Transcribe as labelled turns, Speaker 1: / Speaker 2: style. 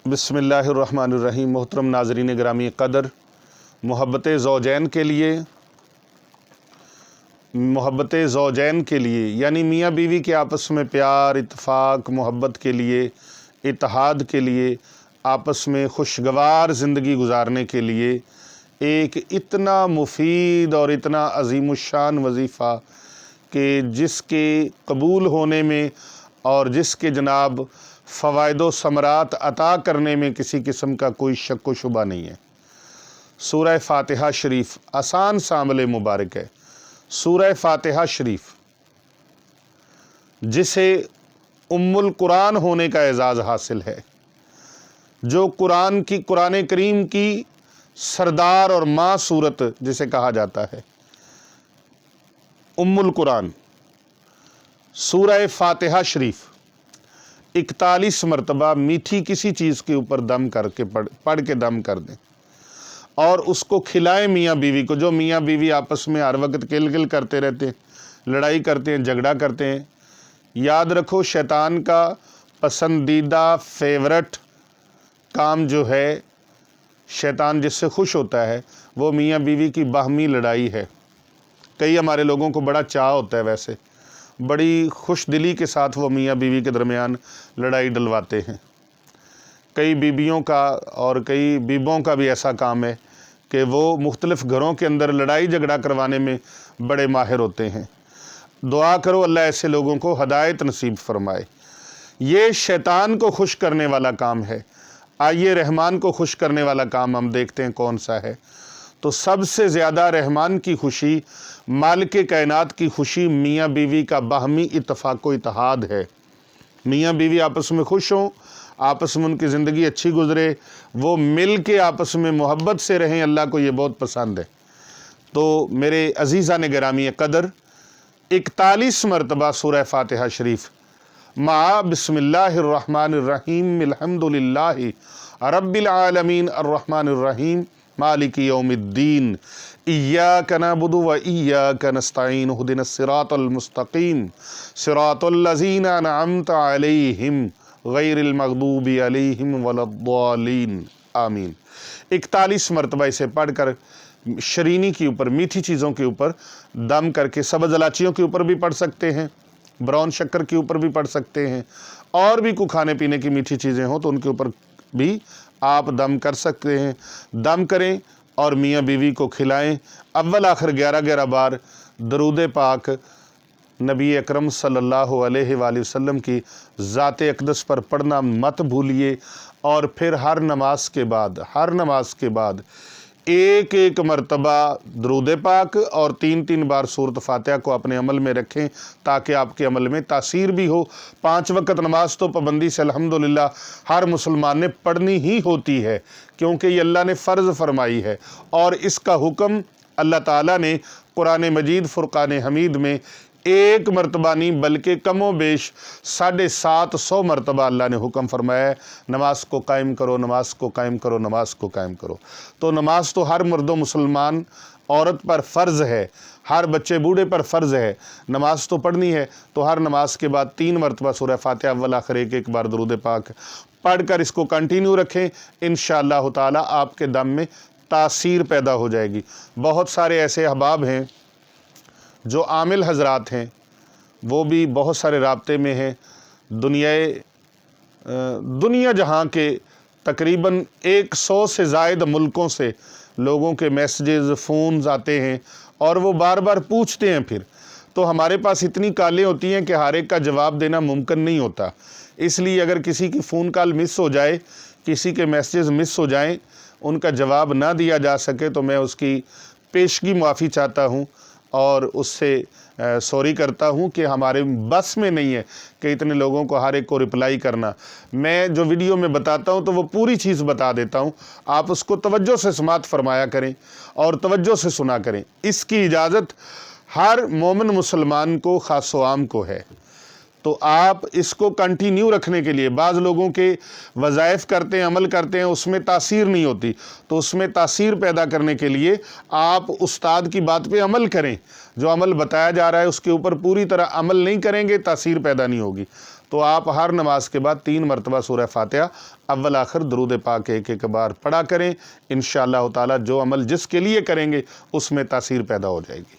Speaker 1: بسم اللہ الرحمن الرحیم۔ محترم ناظرین گرامی قدر، محبت زوجین کے لیے یعنی میاں بیوی کے آپس میں پیار، اتفاق، محبت کے لیے، اتحاد کے لیے، آپس میں خوشگوار زندگی گزارنے کے لیے ایک اتنا مفید اور اتنا عظیم الشان وظیفہ کہ جس کے قبول ہونے میں اور جس کے جناب فوائد و ثمرات عطا کرنے میں کسی قسم کا کوئی شک و شبہ نہیں ہے۔ سورہ فاتحہ شریف آسان سا عمل مبارک ہے۔ سورہ فاتحہ شریف جسے ام القرآن ہونے کا اعزاز حاصل ہے، جو قرآن کریم کی سردار اور ماں سورت جسے کہا جاتا ہے، ام القرآن، سورہ فاتحہ شریف 41 مرتبہ میٹھی کسی چیز کے اوپر دم کر کے پڑھ کے دم کر دیں اور اس کو کھلائیں میاں بیوی کو۔ جو میاں بیوی آپس میں ہر وقت کل کرتے رہتے ہیں، لڑائی کرتے ہیں، جھگڑا کرتے ہیں، یاد رکھو شیطان کا پسندیدہ فیورٹ کام جو ہے، شیطان جس سے خوش ہوتا ہے، وہ میاں بیوی کی باہمی لڑائی ہے۔ کئی ہمارے لوگوں کو بڑا چاہ ہوتا ہے، ویسے بڑی خوش دلی کے ساتھ وہ میاں بیوی کے درمیان لڑائی ڈلواتے ہیں۔ کئی بیبیوں کا اور کئی بیبوں کا بھی ایسا کام ہے کہ وہ مختلف گھروں کے اندر لڑائی جھگڑا کروانے میں بڑے ماہر ہوتے ہیں۔ دعا کرو اللہ ایسے لوگوں کو ہدایت نصیب فرمائے۔ یہ شیطان کو خوش کرنے والا کام ہے۔ آئیے رحمان کو خوش کرنے والا کام ہم دیکھتے ہیں کون سا ہے۔ تو سب سے زیادہ رحمان کی خوشی، مالک کائنات کی خوشی میاں بیوی کا باہمی اتفاق و اتحاد ہے۔ میاں بیوی آپس میں خوش ہوں، آپس میں ان کی زندگی اچھی گزرے، وہ مل کے آپس میں محبت سے رہیں، اللہ کو یہ بہت پسند ہے۔ تو میرے عزیزان گرامی قدر، 41 مرتبہ سورہ فاتحہ شریف مع بسم اللہ الرحمن الرحیم الحمدللہ رب العالمین الرحمن الرحیم مالک یوم الدین ایاک نعبد و ایاک نستعین اہدنا الصراط المستقیم صراط الذین انعمت علیہم غیر المغضوب علیہم ولا الضالین آمین۔ 41 مرتبہ اسے پڑھ کر شرینی کے اوپر، میٹھی چیزوں کے اوپر دم کر کے، سبز الائچیوں کے اوپر بھی پڑھ سکتے ہیں، براؤن شکر کے اوپر بھی پڑھ سکتے ہیں، اور بھی کوئی کھانے پینے کی میٹھی چیزیں ہوں تو ان کے اوپر بھی آپ دم کر سکتے ہیں۔ دم کریں اور میاں بیوی کو کھلائیں۔ اول آخر 11 بار درود پاک نبی اکرم صلی اللہ علیہ وآلہ وسلم کی ذات اقدس پر پڑھنا مت بھولیے، اور پھر ہر نماز کے بعد ایک مرتبہ درود پاک اور 3 بار سورۃ فاتحہ کو اپنے عمل میں رکھیں تاکہ آپ کے عمل میں تاثیر بھی ہو۔ 5 وقت نماز تو پابندی سے الحمدللہ ہر مسلمان نے پڑھنی ہی ہوتی ہے، کیونکہ یہ اللہ نے فرض فرمائی ہے، اور اس کا حکم اللہ تعالیٰ نے قرآن مجید فرقان حمید میں 1 مرتبہ نہیں بلکہ کم و بیش 750 مرتبہ اللہ نے حکم فرمایا ہے، نماز کو قائم کرو، نماز کو قائم کرو، نماز کو قائم کرو۔ تو نماز تو ہر مرد و مسلمان عورت پر فرض ہے، ہر بچے بوڑھے پر فرض ہے، نماز تو پڑھنی ہے۔ تو ہر نماز کے بعد 3 مرتبہ سورہ فاتحہ، اول آخر ایک بار درود پاک پڑھ کر اس کو کنٹینیو رکھیں، انشاءاللہ تعالی آپ کے دم میں تاثیر پیدا ہو جائے گی۔ بہت سارے ایسے احباب ہیں جو عامل حضرات ہیں، وہ بھی بہت سارے رابطے میں ہیں، دنیا جہاں کے تقریباً 100 سے زائد ملکوں سے لوگوں کے میسیجز، فونز آتے ہیں، اور وہ بار بار پوچھتے ہیں۔ پھر تو ہمارے پاس اتنی کالیں ہوتی ہیں کہ ہر ایک کا جواب دینا ممکن نہیں ہوتا، اس لیے اگر کسی کی فون کال مس ہو جائے، کسی کے میسیجز مس ہو جائیں، ان کا جواب نہ دیا جا سکے، تو میں اس کی پیشگی معافی چاہتا ہوں اور اس سے سوری کرتا ہوں کہ ہمارے بس میں نہیں ہے کہ اتنے لوگوں کو ہر ایک کو رپلائی کرنا۔ میں جو ویڈیو میں بتاتا ہوں تو وہ پوری چیز بتا دیتا ہوں، آپ اس کو توجہ سے سماعت فرمایا کریں اور توجہ سے سنا کریں۔ اس کی اجازت ہر مومن مسلمان کو، خاص و عام کو ہے۔ تو آپ اس کو کنٹینیو رکھنے کے لیے، بعض لوگوں کے وظائف کرتے ہیں، عمل کرتے ہیں، اس میں تاثیر نہیں ہوتی، تو اس میں تاثیر پیدا کرنے کے لیے آپ استاد کی بات پہ عمل کریں۔ جو عمل بتایا جا رہا ہے اس کے اوپر پوری طرح عمل نہیں کریں گے، تاثیر پیدا نہیں ہوگی۔ تو آپ ہر نماز کے بعد 3 مرتبہ سورہ فاتحہ اول آخر درود پاک ایک بار پڑھا کریں۔ انشاءاللہ تعالی جو عمل جس کے لیے کریں گے اس میں تاثیر پیدا ہو جائے گی۔